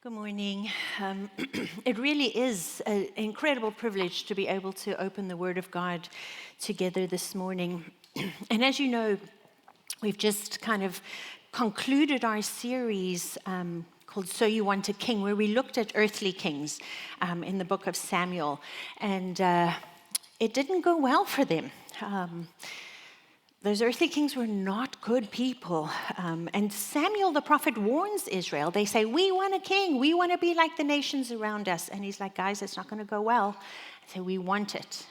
Good morning. It really is an incredible privilege to be able to open the Word of God together this morning. And as you know, we've just kind of concluded our series called So You Want a King, where we looked at earthly kings in the book of Samuel. And it didn't go well for them. Those earthly kings were not good people. And Samuel the prophet warns Israel. They say, we want a king. We want to be like the nations around us. And he's like, guys, it's not going to go well. I say, we want it.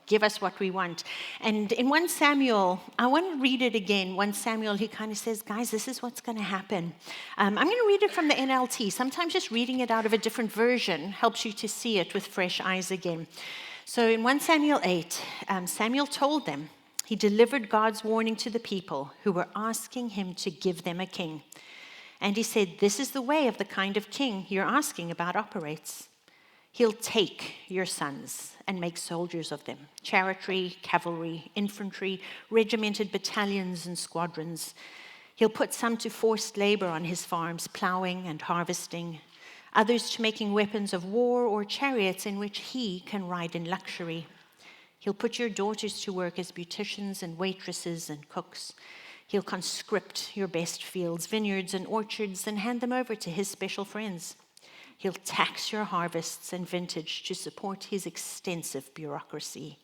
Give us what we want. And in 1 Samuel, I want to read it again. 1 Samuel, he kind of says, guys, this is what's going to happen. I'm going to read it from the NLT. Sometimes just reading it out of a different version helps you to see it with fresh eyes again. So in 1 Samuel 8, Samuel told them, he delivered God's warning to the people who were asking him to give them a king. And he said, this is the way of the kind of king you're asking about operates. He'll take your sons and make soldiers of them, chariotry, cavalry, infantry, regimented battalions and squadrons. He'll put some to forced labor on his farms, plowing and harvesting, others to making weapons of war or chariots in which he can ride in luxury. He'll put your daughters to work as beauticians and waitresses and cooks. He'll conscript your best fields, vineyards, and orchards and hand them over to his special friends. He'll tax your harvests and vintage to support his extensive bureaucracy.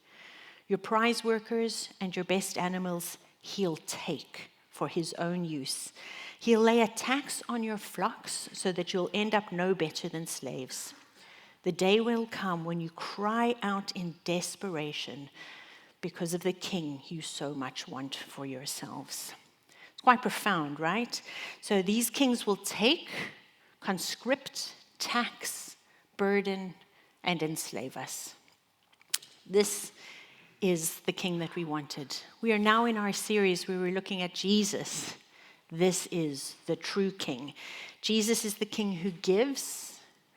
Your prize workers and your best animals he'll take for his own use. He'll lay a tax on your flocks so that you'll end up no better than slaves. The day will come when you cry out in desperation because of the king you so much want for yourselves. It's quite profound, right? So these kings will take, conscript, tax, burden, and enslave us. This is the king that we wanted. We are now in our series where we're looking at Jesus. This is the true king. Jesus is the king who gives,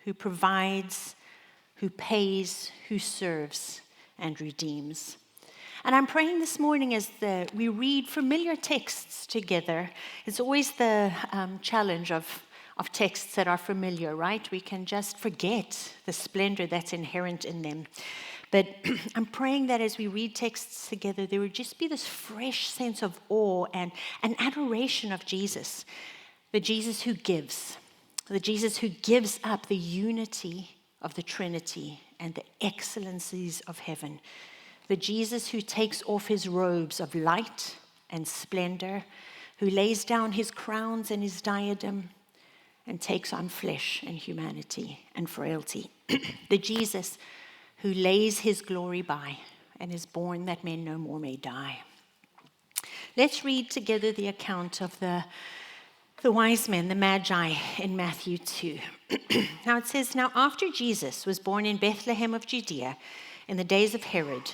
who provides, who pays, who serves, and redeems. And I'm praying this morning as we read familiar texts together. It's always the challenge of texts that are familiar, right? We can just forget the splendor that's inherent in them. But I'm praying that as we read texts together, there would just be this fresh sense of awe and an adoration of Jesus, the Jesus who gives. The Jesus who gives up the unity of the Trinity and the excellencies of heaven. The Jesus who takes off his robes of light and splendor, who lays down his crowns and his diadem and takes on flesh and humanity and frailty. The Jesus who lays his glory by and is born that men no more may die. Let's read together the account of the wise men, the magi, in Matthew 2. Now it says, now after Jesus was born in Bethlehem of Judea, in the days of Herod,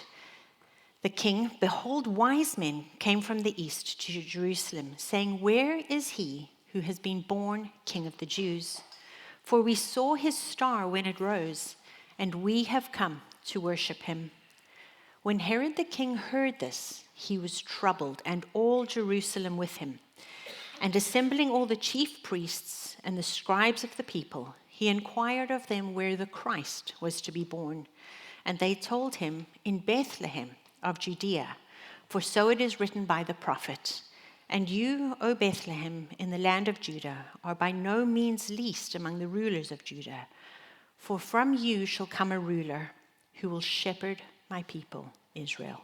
the king, behold, wise men came from the east to Jerusalem, saying, where is he who has been born King of the Jews? For we saw his star when it rose, and we have come to worship him. When Herod the king heard this, he was troubled, and all Jerusalem with him. And assembling all the chief priests and the scribes of the people, he inquired of them where the Christ was to be born. And they told him, in Bethlehem of Judea, for so it is written by the prophet, and you, O Bethlehem, in the land of Judah, are by no means least among the rulers of Judah, for from you shall come a ruler who will shepherd my people, Israel.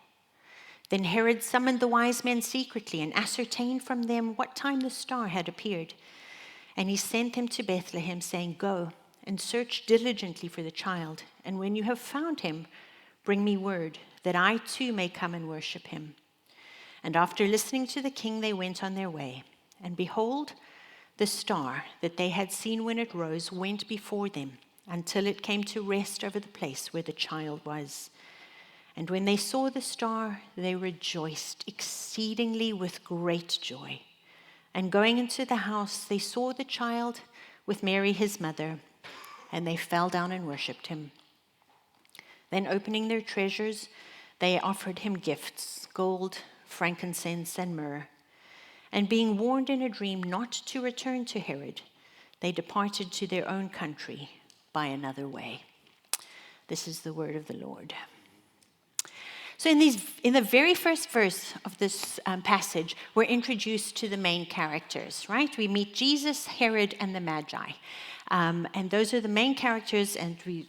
Then Herod summoned the wise men secretly and ascertained from them what time the star had appeared. And he sent them to Bethlehem, saying, go and search diligently for the child, and when you have found him, bring me word, that I too may come and worship him. And after listening to the king, they went on their way. And behold, the star that they had seen when it rose went before them, until it came to rest over the place where the child was. And when they saw the star, they rejoiced exceedingly with great joy. And going into the house, they saw the child with Mary his mother, and they fell down and worshipped him. Then opening their treasures, they offered him gifts, gold, frankincense, and myrrh. And being warned in a dream not to return to Herod, They departed to their own country by another way. This is the word of the Lord. So in the very first verse of this passage, we're introduced to the main characters, right? We meet Jesus, Herod, and the Magi. And those are the main characters, and we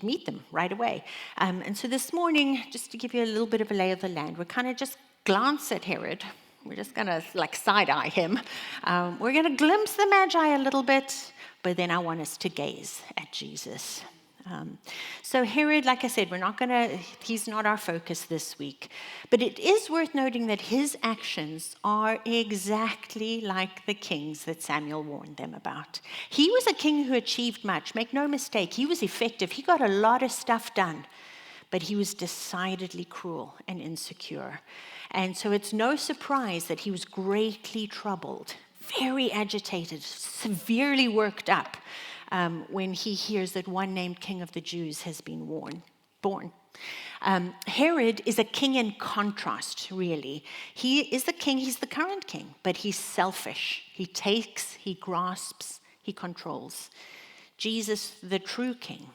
meet them right away. And so this morning, just to give you a little bit of a lay of the land, we're kind of just glance at Herod. We're just going to side-eye him. We're going to glimpse the Magi a little bit, but then I want us to gaze at Jesus. So Herod, like I said, he's not our focus this week. But it is worth noting that his actions are exactly like the kings that Samuel warned them about. He was a king who achieved much. Make no mistake, he was effective. He got a lot of stuff done. But he was decidedly cruel and insecure. And so it's no surprise that he was greatly troubled, very agitated, severely worked up when he hears that one named King of the Jews has been born. Herod is a king in contrast, really. He is the king, he's the current king, but he's selfish. He takes, he grasps, he controls. Jesus, the true king,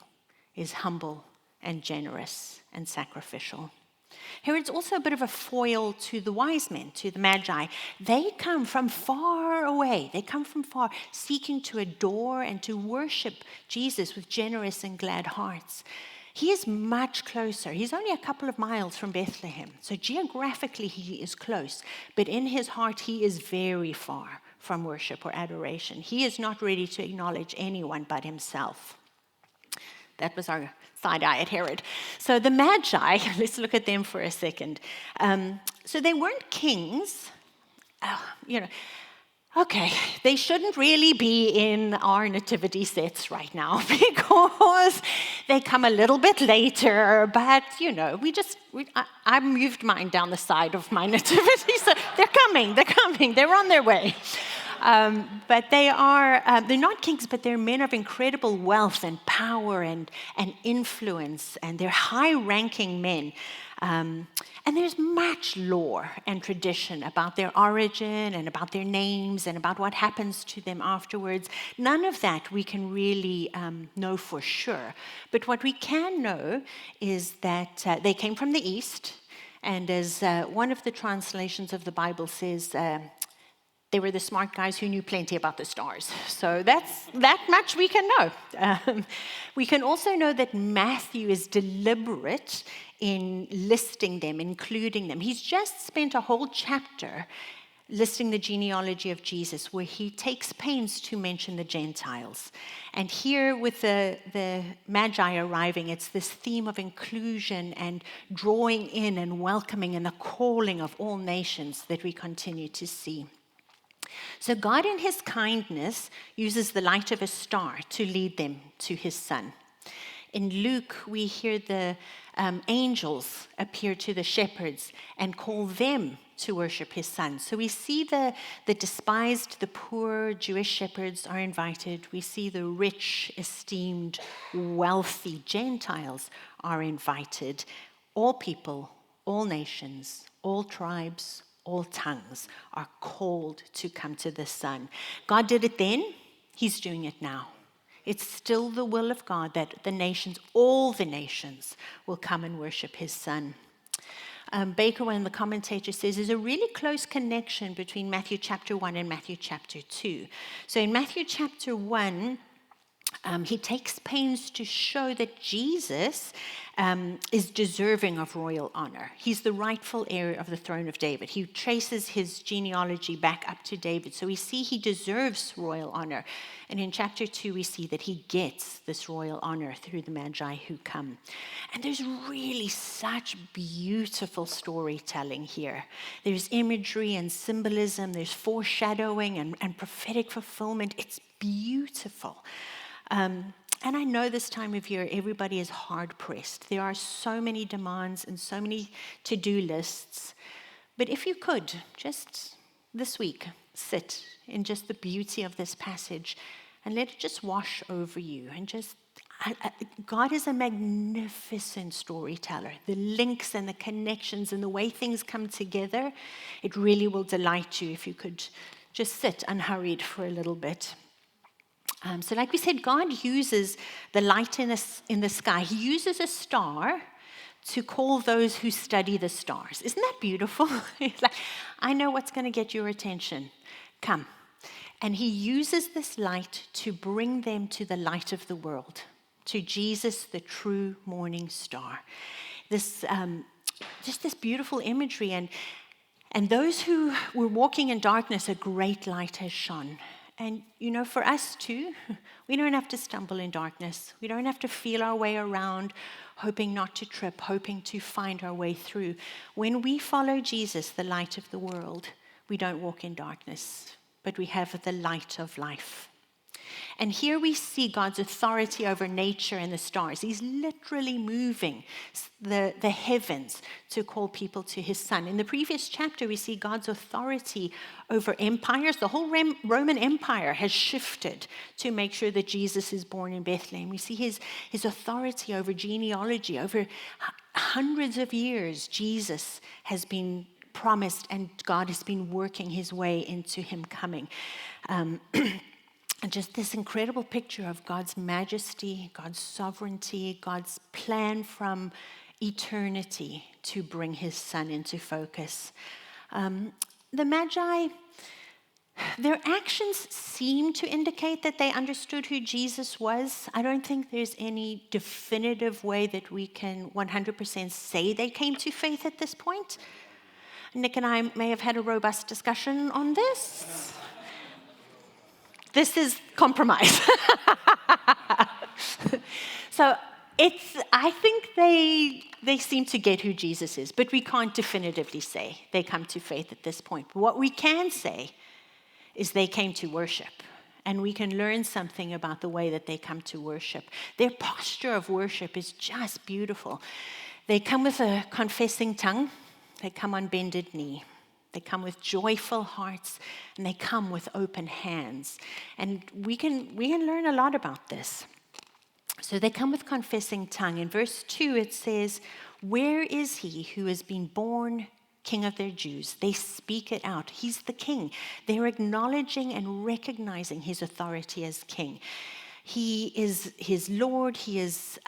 is humble and generous and sacrificial. Herod's also a bit of a foil to the wise men, to the Magi. They come from far away. They come from far, seeking to adore and to worship Jesus with generous and glad hearts. He is much closer. He's only a couple of miles from Bethlehem. So geographically, he is close. But in his heart, he is very far from worship or adoration. He is not ready to acknowledge anyone but himself. That was our side eye at Herod. So the Magi, let's look at them for a second. So they weren't kings. Okay, they shouldn't really be in our nativity sets right now because they come a little bit later, but I moved mine down the side of my nativity, so they're coming, they're on their way. But they're not kings, but they're men of incredible wealth and power and influence, and they're high-ranking men. And there's much lore and tradition about their origin and about their names and about what happens to them afterwards. None of that we can really know for sure. But what we can know is that they came from the East, and as one of the translations of the Bible says, they were the smart guys who knew plenty about the stars. So that much we can know. We can also know that Matthew is deliberate in listing them, including them. He's just spent a whole chapter listing the genealogy of Jesus, where he takes pains to mention the Gentiles. And here with the Magi arriving, it's this theme of inclusion and drawing in and welcoming and the calling of all nations that we continue to see. So God in his kindness uses the light of a star to lead them to his son. In Luke, we hear the angels appear to the shepherds and call them to worship his son. So we see the despised, the poor Jewish shepherds are invited. We see the rich, esteemed, wealthy Gentiles are invited. All people, all nations, all tribes, all tongues are called to come to the Son. God did it then, he's doing it now. It's still the will of God that the nations, all the nations, will come and worship his Son. Baker, one of the commentators, says there's a really close connection between Matthew chapter 1 and Matthew chapter 2. So in Matthew chapter 1, he takes pains to show that Jesus is deserving of royal honor. He's the rightful heir of the throne of David. He traces his genealogy back up to David. So we see he deserves royal honor. And in chapter 2, we see that he gets this royal honor through the Magi who come. And there's really such beautiful storytelling here. There's imagery and symbolism. There's foreshadowing and prophetic fulfillment. It's beautiful. And I know this time of year, everybody is hard-pressed. There are so many demands and so many to-do lists. But if you could, just this week, sit in just the beauty of this passage and let it just wash over you. And God is a magnificent storyteller. The links and the connections and the way things come together, it really will delight you if you could just sit unhurried for a little bit. So like we said, God uses the light in the sky. He uses a star to call those who study the stars. Isn't that beautiful? It's like, I know what's going to get your attention. Come. And he uses this light to bring them to the light of the world, to Jesus, the true morning star. This, just this beautiful imagery. And those who were walking in darkness, a great light has shone. And, for us too, we don't have to stumble in darkness. We don't have to feel our way around, hoping not to trip, hoping to find our way through. When we follow Jesus, the light of the world, we don't walk in darkness, but we have the light of life. And here we see God's authority over nature and the stars. He's literally moving the heavens to call people to his son. In the previous chapter, we see God's authority over empires. The whole Roman Empire has shifted to make sure that Jesus is born in Bethlehem. We see his authority over genealogy. Over hundreds of years, Jesus has been promised, and God has been working his way into him coming. And just this incredible picture of God's majesty, God's sovereignty, God's plan from eternity to bring his son into focus. The Magi, their actions seem to indicate that they understood who Jesus was. I don't think there's any definitive way that we can 100% say they came to faith at this point. Nick and I may have had a robust discussion on this. This is compromise. So I think they seem to get who Jesus is, but we can't definitively say they come to faith at this point. But what we can say is they came to worship, and we can learn something about the way that they come to worship. Their posture of worship is just beautiful. They come with a confessing tongue. They come on bended knee. They come with joyful hearts, and they come with open hands. And we can learn a lot about this. So they come with confessing tongue. In verse 2, it says, "Where is he who has been born King of their Jews?" They speak it out. He's the king. They're acknowledging and recognizing his authority as king. He is his Lord. He is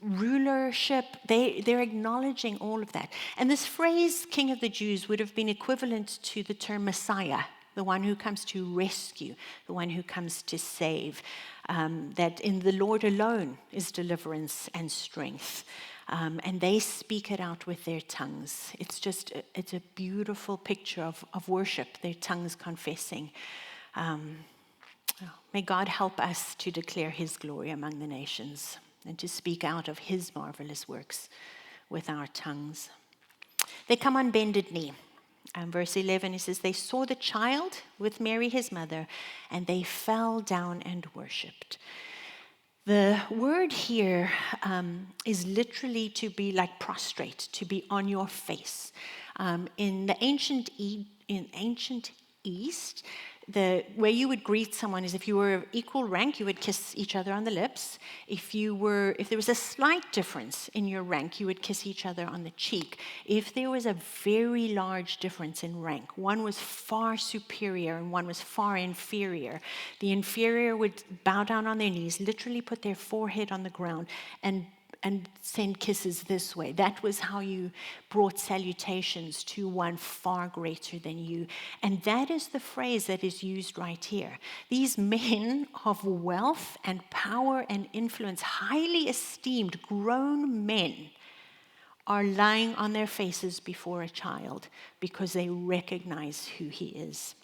rulership. They're acknowledging all of that. And this phrase, King of the Jews, would have been equivalent to the term Messiah, the one who comes to rescue, the one who comes to save. That in the Lord alone is deliverance and strength. And they speak it out with their tongues. It's a beautiful picture of worship, their tongues confessing. May God help us to declare his glory among the nations and to speak out of his marvelous works with our tongues. They come on bended knee. Verse 11, it says, "They saw the child with Mary his mother, and they fell down and worshipped." The word here is literally to be like prostrate, to be on your face. In the ancient East, the way you would greet someone is if you were of equal rank, you would kiss each other on the lips. If there was a slight difference in your rank, you would kiss each other on the cheek. If there was a very large difference in rank, one was far superior and one was far inferior, the inferior would bow down on their knees, literally put their forehead on the ground, and send kisses this way. That was how you brought salutations to one far greater than you. And that is the phrase that is used right here. These men of wealth and power and influence, highly esteemed grown men, are lying on their faces before a child because they recognize who he is.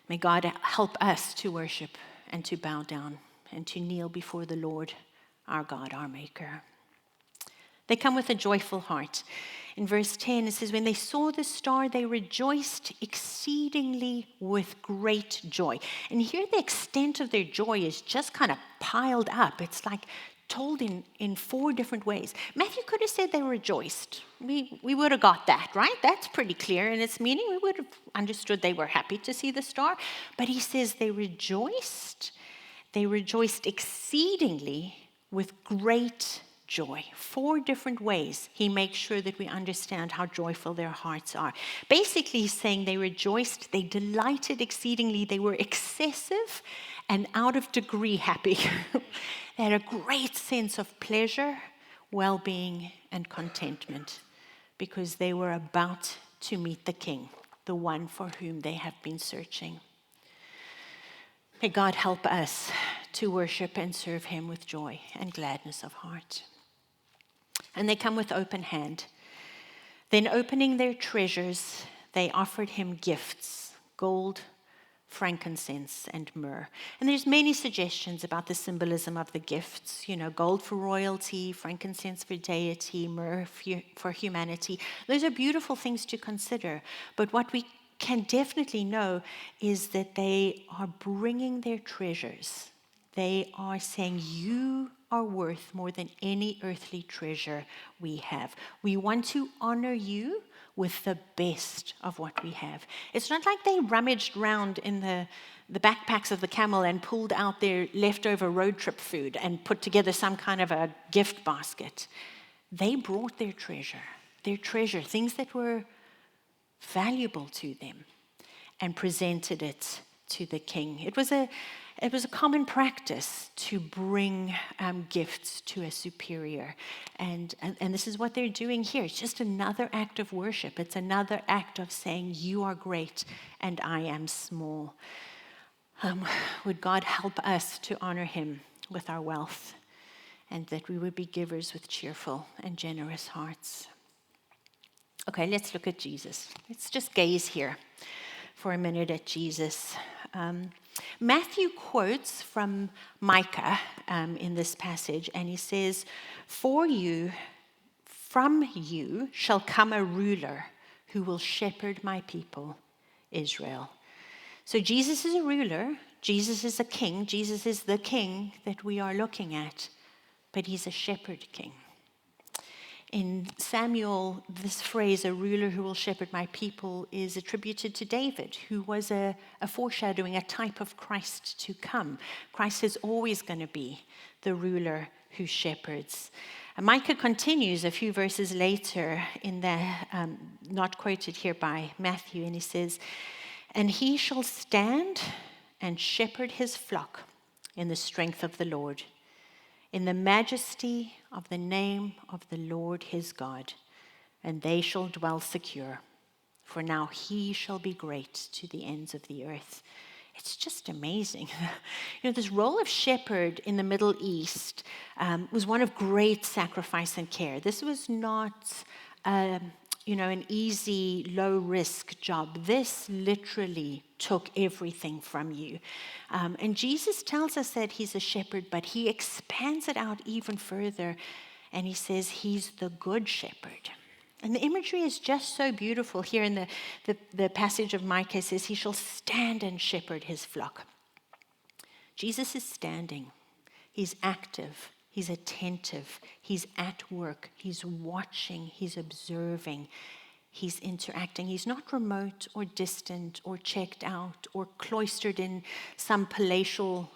May God help us to worship and to bow down and to kneel before the Lord, our God, our Maker. They come with a joyful heart. In verse 10, it says, "When they saw the star, they rejoiced exceedingly with great joy." And here the extent of their joy is just kind of piled up. It's like told in four different ways. Matthew could have said they rejoiced. We would have got that, right? That's pretty clear in its meaning. We would have understood they were happy to see the star. But he says they rejoiced. They rejoiced exceedingly with great joy. Four different ways he makes sure that we understand how joyful their hearts are. Basically, he's saying they rejoiced, they delighted exceedingly, they were excessive, and out of degree happy. They had a great sense of pleasure, well-being, and contentment because they were about to meet the King, the one for whom they have been searching. May God help us to worship and serve him with joy and gladness of heart. And they come with open hand. Then opening their treasures, they offered him gifts, gold, frankincense, and myrrh. And there's many suggestions about the symbolism of the gifts. Gold for royalty, frankincense for deity, myrrh for humanity. Those are beautiful things to consider. But what we can definitely know is that they are bringing their treasures. They are saying, you are worth more than any earthly treasure we have. We want to honor you with the best of what we have. It's not like they rummaged around in the backpacks of the camel and pulled out their leftover road trip food and put together some kind of a gift basket. They brought their treasure, things that were valuable to them, and presented it to the king. It was a common practice to bring gifts to a superior. And this is what they're doing here. It's just another act of worship. It's another act of saying, you are great and I am small. Would God help us to honor him with our wealth, and that we would be givers with cheerful and generous hearts. Okay, let's look at Jesus. Let's just gaze here for a minute at Jesus. Matthew quotes from Micah in this passage, and he says, from you shall come a ruler who will shepherd my people, Israel. So Jesus is a ruler, Jesus is a king, Jesus is the king that we are looking at, but he's a shepherd king. In Samuel, this phrase, a ruler who will shepherd my people, is attributed to David, who was a foreshadowing, a type of Christ to come. Christ is always going to be the ruler who shepherds. And Micah continues a few verses later in the, not quoted here by Matthew, and he says, and he shall stand and shepherd his flock in the strength of the Lord, in the majesty of the name of the Lord his God, and they shall dwell secure, for now he shall be great to the ends of the earth. It's just amazing. This role of shepherd in the Middle East was one of great sacrifice and care. This was not an easy, low-risk job. This literally took everything from you. And Jesus tells us that he's a shepherd, but he expands it out even further, and he says he's the good shepherd. And the imagery is just so beautiful. Here in the passage of Micah, it says, he shall stand and shepherd his flock. Jesus is standing. He's active. He's attentive. He's at work. He's watching. He's observing. He's interacting. He's not remote or distant or checked out or cloistered in some palatial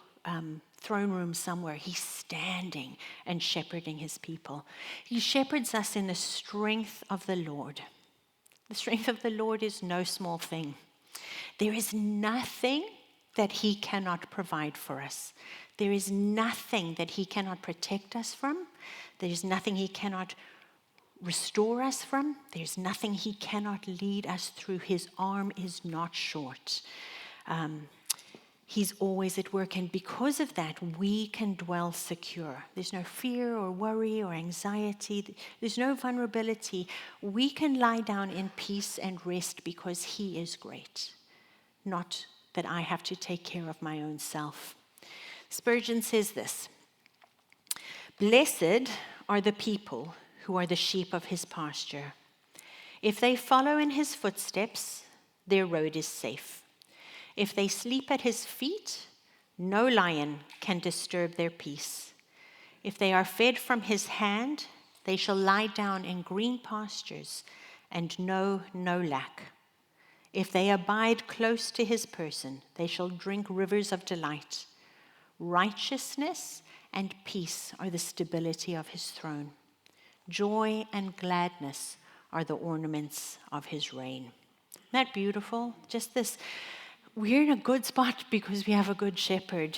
throne room somewhere. He's standing and shepherding his people. He shepherds us in the strength of the Lord. The strength of the Lord is no small thing. There is nothing that he cannot provide for us. There is nothing that he cannot protect us from. There is nothing he cannot restore us from. There's nothing he cannot lead us through. His arm is not short. He's always at work, and because of that, we can dwell secure. There's no fear or worry or anxiety. There's no vulnerability. We can lie down in peace and rest because he is great, not that I have to take care of my own self. Spurgeon says this: blessed are the people who are the sheep of his pasture. If they follow in his footsteps, their road is safe. If they sleep at his feet, no lion can disturb their peace. If they are fed from his hand, they shall lie down in green pastures and know no lack. If they abide close to his person, they shall drink rivers of delight. Righteousness and peace are the stability of his throne. Joy and gladness are the ornaments of his reign. Isn't that beautiful? Just this we're in a good spot because we have a good shepherd.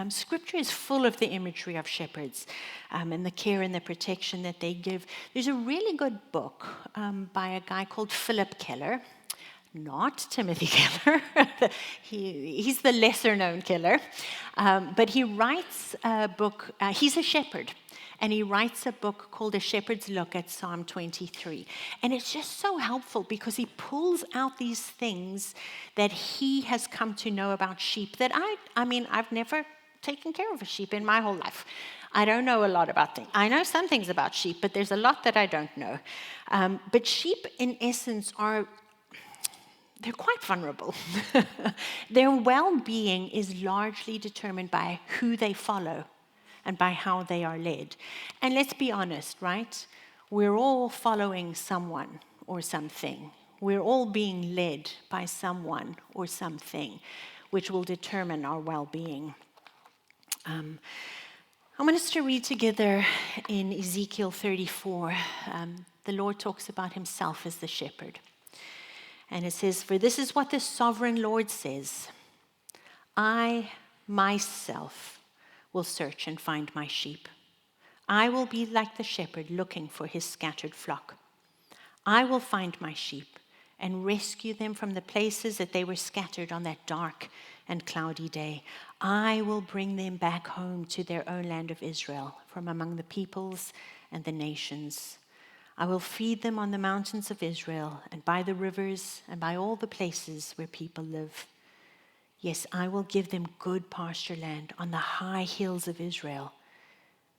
Scripture is full of the imagery of shepherds and the care and the protection that they give. There's a really good book by a guy called Philip Keller, not Timothy Keller. He's the lesser-known Keller. But he writes a book. He's a shepherd. And he writes a book called A Shepherd's Look at Psalm 23. And it's just so helpful because he pulls out these things that he has come to know about sheep that I've never taken care of a sheep in my whole life. I don't know a lot about things. I know some things about sheep, but there's a lot that I don't know. But sheep, in essence, they're quite vulnerable. Their well-being is largely determined by who they follow and by how they are led. And let's be honest, right? We're all following someone or something. We're all being led by someone or something, which will determine our well-being. I want us to read together in Ezekiel 34. The Lord talks about himself as the shepherd. And it says, "For this is what the sovereign Lord says, I myself will search and find my sheep. I will be like the shepherd looking for his scattered flock. I will find my sheep and rescue them from the places that they were scattered on that dark and cloudy day. I will bring them back home to their own land of Israel from among the peoples and the nations. I will feed them on the mountains of Israel and by the rivers and by all the places where people live. Yes, I will give them good pasture land on the high hills of Israel.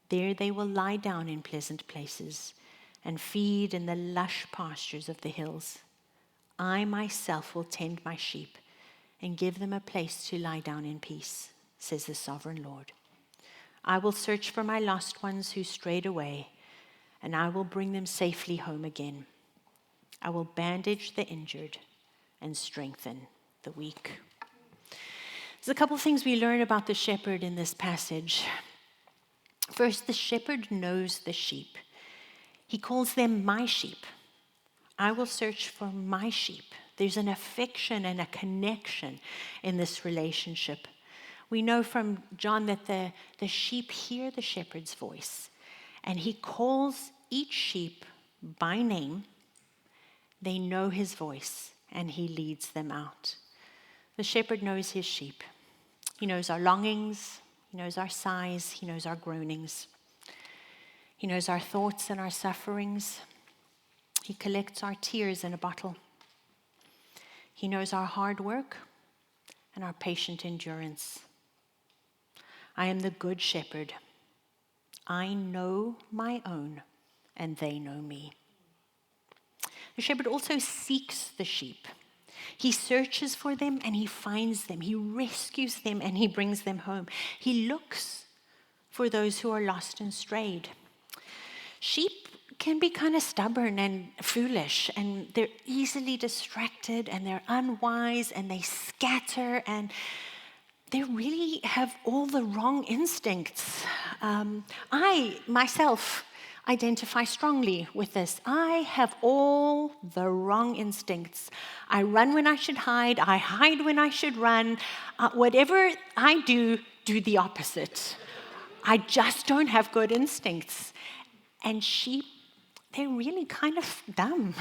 There they will lie down in pleasant places and feed in the lush pastures of the hills. I myself will tend my sheep and give them a place to lie down in peace, says the sovereign Lord. I will search for my lost ones who strayed away, and I will bring them safely home again. I will bandage the injured and strengthen the weak." There's a couple of things we learn about the shepherd in this passage. First, the shepherd knows the sheep. He calls them my sheep. I will search for my sheep. There's an affection and a connection in this relationship. We know from John that the sheep hear the shepherd's voice, and he calls each sheep by name. They know his voice, and he leads them out. The shepherd knows his sheep. He knows our longings, he knows our sighs, he knows our groanings. He knows our thoughts and our sufferings. He collects our tears in a bottle. He knows our hard work and our patient endurance. I am the good shepherd. I know my own, and they know me. The shepherd also seeks the sheep. He searches for them and he finds them. He rescues them and he brings them home. He looks for those who are lost and strayed. Sheep can be kind of stubborn and foolish, and they're easily distracted and they're unwise and they scatter and they really have all the wrong instincts. I myself identify strongly with this. I have all the wrong instincts. I run when I should hide. I hide when I should run. Whatever I do the opposite. I just don't have good instincts. And sheep, they're really kind of dumb.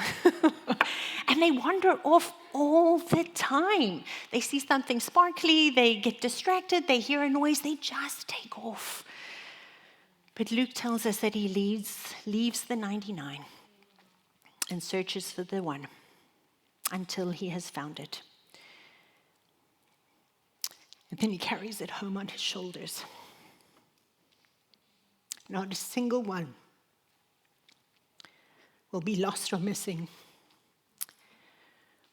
And they wander off all the time. They see something sparkly, they get distracted, they hear a noise, they just take off. But Luke tells us that he leaves the 99 and searches for the one until he has found it. And then he carries it home on his shoulders. Not a single one will be lost or missing,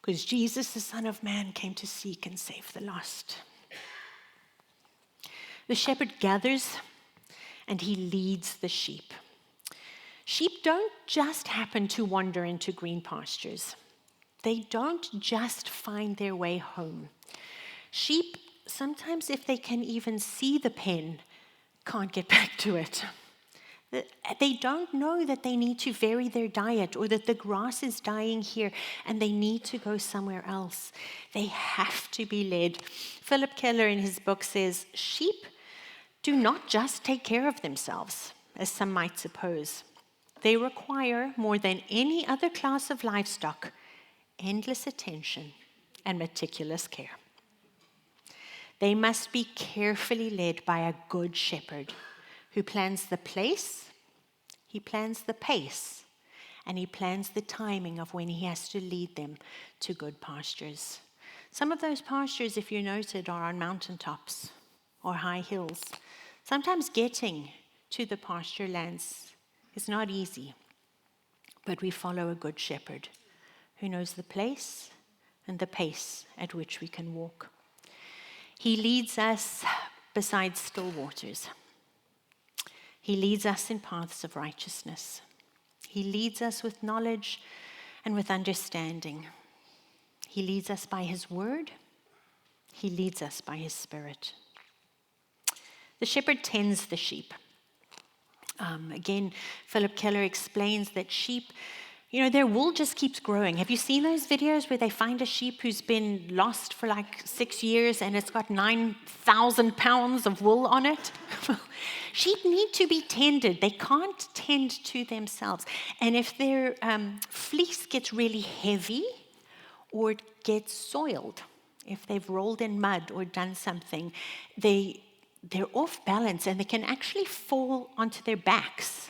because Jesus, the Son of Man, came to seek and save the lost. The shepherd gathers and he leads the sheep. Sheep don't just happen to wander into green pastures. They don't just find their way home. Sheep, sometimes if they can even see the pen, can't get back to it. They don't know that they need to vary their diet or that the grass is dying here and they need to go somewhere else. They have to be led. Philip Keller in his book says, sheep do not just take care of themselves, as some might suppose. They require, more than any other class of livestock, endless attention and meticulous care. They must be carefully led by a good shepherd who plans the place, he plans the pace, and he plans the timing of when he has to lead them to good pastures. Some of those pastures, if you noted, are on mountaintops or high hills. Sometimes getting to the pasture lands is not easy, but we follow a good shepherd who knows the place and the pace at which we can walk. He leads us beside still waters. He leads us in paths of righteousness. He leads us with knowledge and with understanding. He leads us by his word. He leads us by his spirit. The shepherd tends the sheep. Again, Philip Keller explains that sheep, their wool just keeps growing. Have you seen those videos where they find a sheep who's been lost for like 6 years and it's got 9,000 pounds of wool on it? Sheep need to be tended. They can't tend to themselves. And if their fleece gets really heavy or it gets soiled, if they've rolled in mud or done something, they're off balance and they can actually fall onto their backs.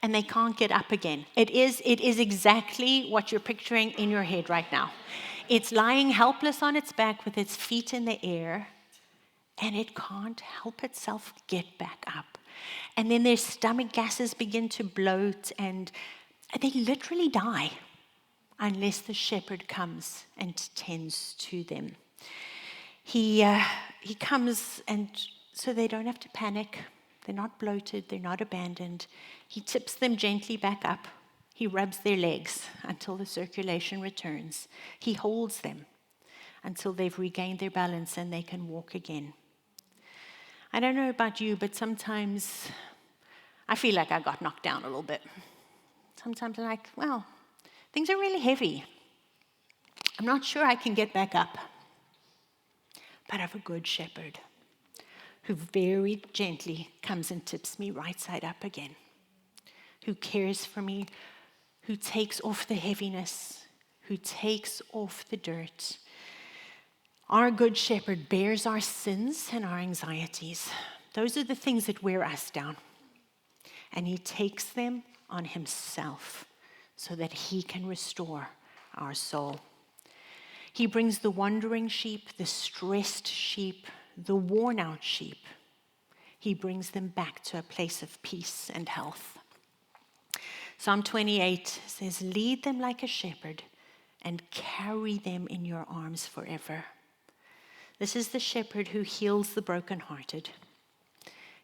And they can't get up again. It is exactly what you're picturing in your head right now. It's lying helpless on its back with its feet in the air, and it can't help itself get back up. And then their stomach gases begin to bloat, and they literally die unless the shepherd comes and tends to them. He comes, and so they don't have to panic. They're not bloated, they're not abandoned. He tips them gently back up. He rubs their legs until the circulation returns. He holds them until they've regained their balance and they can walk again. I don't know about you, but sometimes I feel like I got knocked down a little bit. Sometimes I'm like, well, things are really heavy. I'm not sure I can get back up. But I have a good shepherd who very gently comes and tips me right side up again, who cares for me, who takes off the heaviness, who takes off the dirt. Our good shepherd bears our sins and our anxieties. Those are the things that wear us down. And he takes them on himself so that he can restore our soul. He brings the wandering sheep, the stressed sheep, the worn-out sheep. He brings them back to a place of peace and health. Psalm 28 says, lead them like a shepherd and carry them in your arms forever. This is the shepherd who heals the brokenhearted.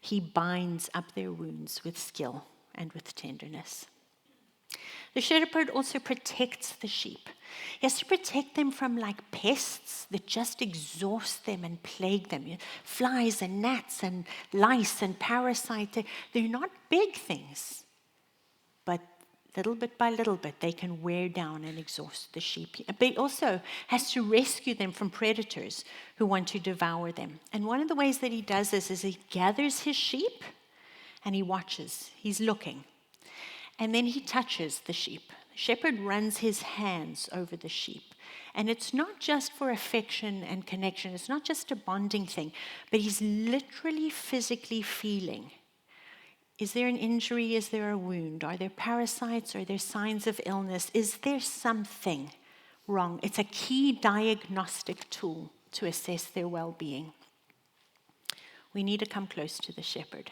He binds up their wounds with skill and with tenderness. The shepherd also protects the sheep. He has to protect them from like pests that just exhaust them and plague them. Flies and gnats and lice and parasites. They're not big things, but little bit by little bit, they can wear down and exhaust the sheep. But he also has to rescue them from predators who want to devour them. And one of the ways that he does this is he gathers his sheep and he watches. He's looking. And then he touches the sheep. The shepherd runs his hands over the sheep. And it's not just for affection and connection. It's not just a bonding thing. But he's literally physically feeling. Is there an injury? Is there a wound? Are there parasites? Are there signs of illness? Is there something wrong? It's a key diagnostic tool to assess their well-being. We need to come close to the shepherd.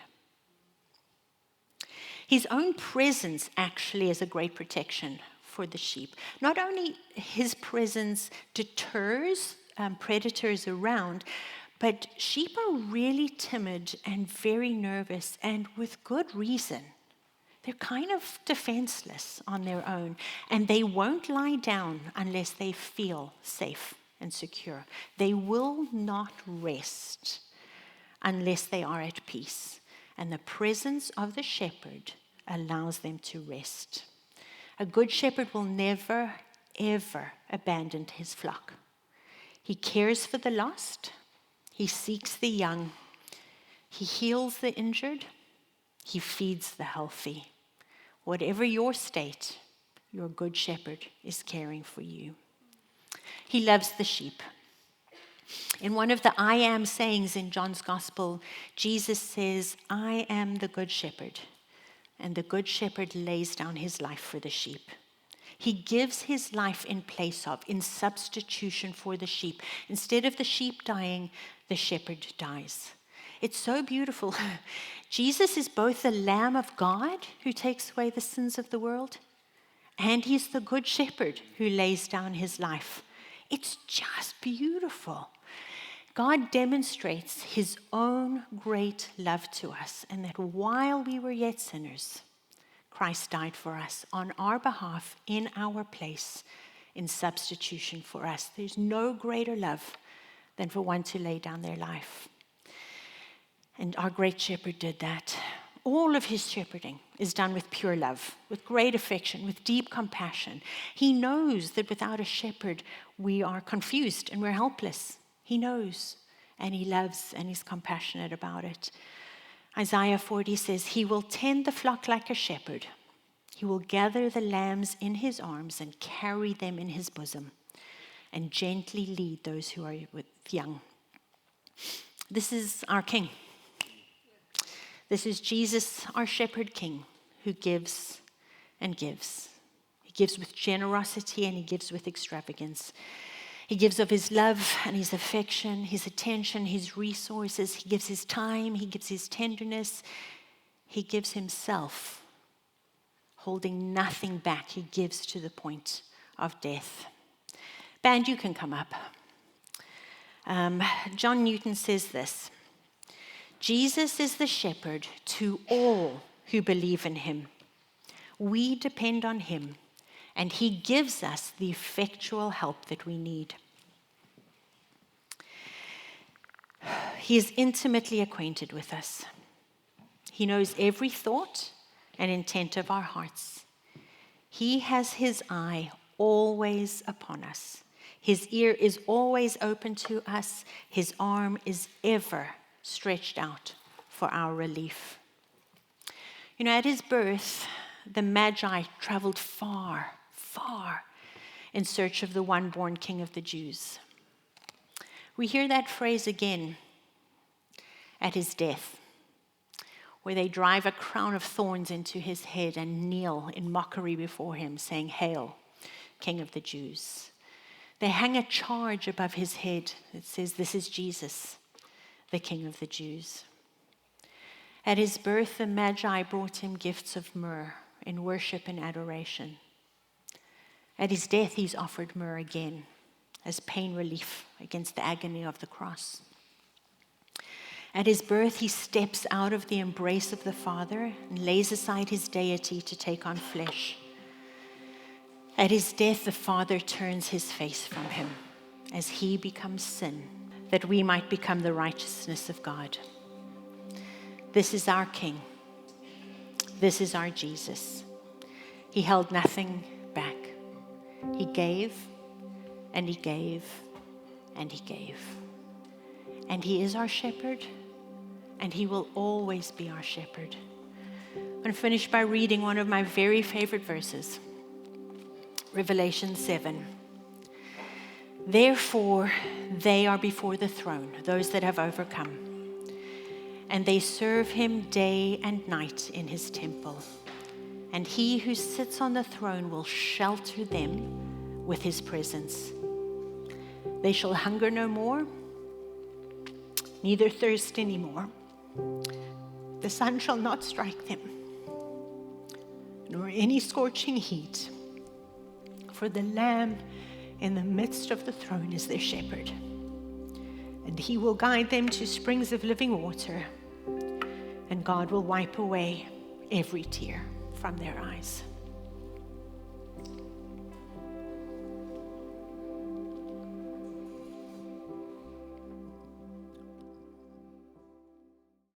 His own presence actually is a great protection for the sheep. Not only his presence deters predators around, but sheep are really timid and very nervous, and with good reason. They're kind of defenseless on their own, and they won't lie down unless they feel safe and secure. They will not rest unless they are at peace. And the presence of the shepherd allows them to rest. A good shepherd will never, ever abandon his flock. He cares for the lost. He seeks the young. He heals the injured. He feeds the healthy. Whatever your state, your good shepherd is caring for you. He loves the sheep. In one of the I am sayings in John's Gospel, Jesus says, I am the good shepherd, and the good shepherd lays down his life for the sheep. He gives his life in place of, in substitution for the sheep. Instead of the sheep dying, the shepherd dies. It's so beautiful. Jesus is both the Lamb of God who takes away the sins of the world, and he's the good shepherd who lays down his life. It's just beautiful. God demonstrates his own great love to us, and that while we were yet sinners, Christ died for us on our behalf, in our place, in substitution for us. There's no greater love than for one to lay down their life. And our great shepherd did that. All of his shepherding is done with pure love, with great affection, with deep compassion. He knows that without a shepherd, we are confused and we're helpless. He knows, and he loves, and he's compassionate about it. Isaiah 40 says, he will tend the flock like a shepherd. He will gather the lambs in his arms and carry them in his bosom, and gently lead those who are young. This is our King. This is Jesus, our shepherd king, who gives and gives. He gives with generosity and he gives with extravagance. He gives of his love and his affection, his attention, his resources. He gives his time, he gives his tenderness. He gives himself, holding nothing back. He gives to the point of death. Band, you can come up. John Newton says this: Jesus is the shepherd to all who believe in him. We depend on him, and he gives us the effectual help that we need. He is intimately acquainted with us. He knows every thought and intent of our hearts. He has his eye always upon us. His ear is always open to us. His arm is ever stretched out for our relief. You know, at his birth, the magi traveled far, far in search of the one-born King of the Jews. We hear that phrase again at his death, where they drive a crown of thorns into his head and kneel in mockery before him, saying, "Hail, King of the Jews." They hang a charge above his head that says, "This is Jesus, the King of the Jews." At his birth, the Magi brought him gifts of myrrh in worship and adoration. At his death, he's offered myrrh again as pain relief against the agony of the cross. At his birth, he steps out of the embrace of the Father and lays aside his deity to take on flesh. At his death, the Father turns his face from him as he becomes sin, that we might become the righteousness of God. This is our King. This is our Jesus. He held nothing back. He gave, and he gave, and he gave. And he is our shepherd, and he will always be our shepherd. I'm going to finish by reading one of my very favorite verses, Revelation 7. Therefore, they are before the throne, those that have overcome, and they serve him day and night in his temple. And he who sits on the throne will shelter them with his presence. They shall hunger no more, neither thirst any more. The sun shall not strike them, nor any scorching heat. For the Lamb in the midst of the throne is their shepherd, and he will guide them to springs of living water, and God will wipe away every tear from their eyes.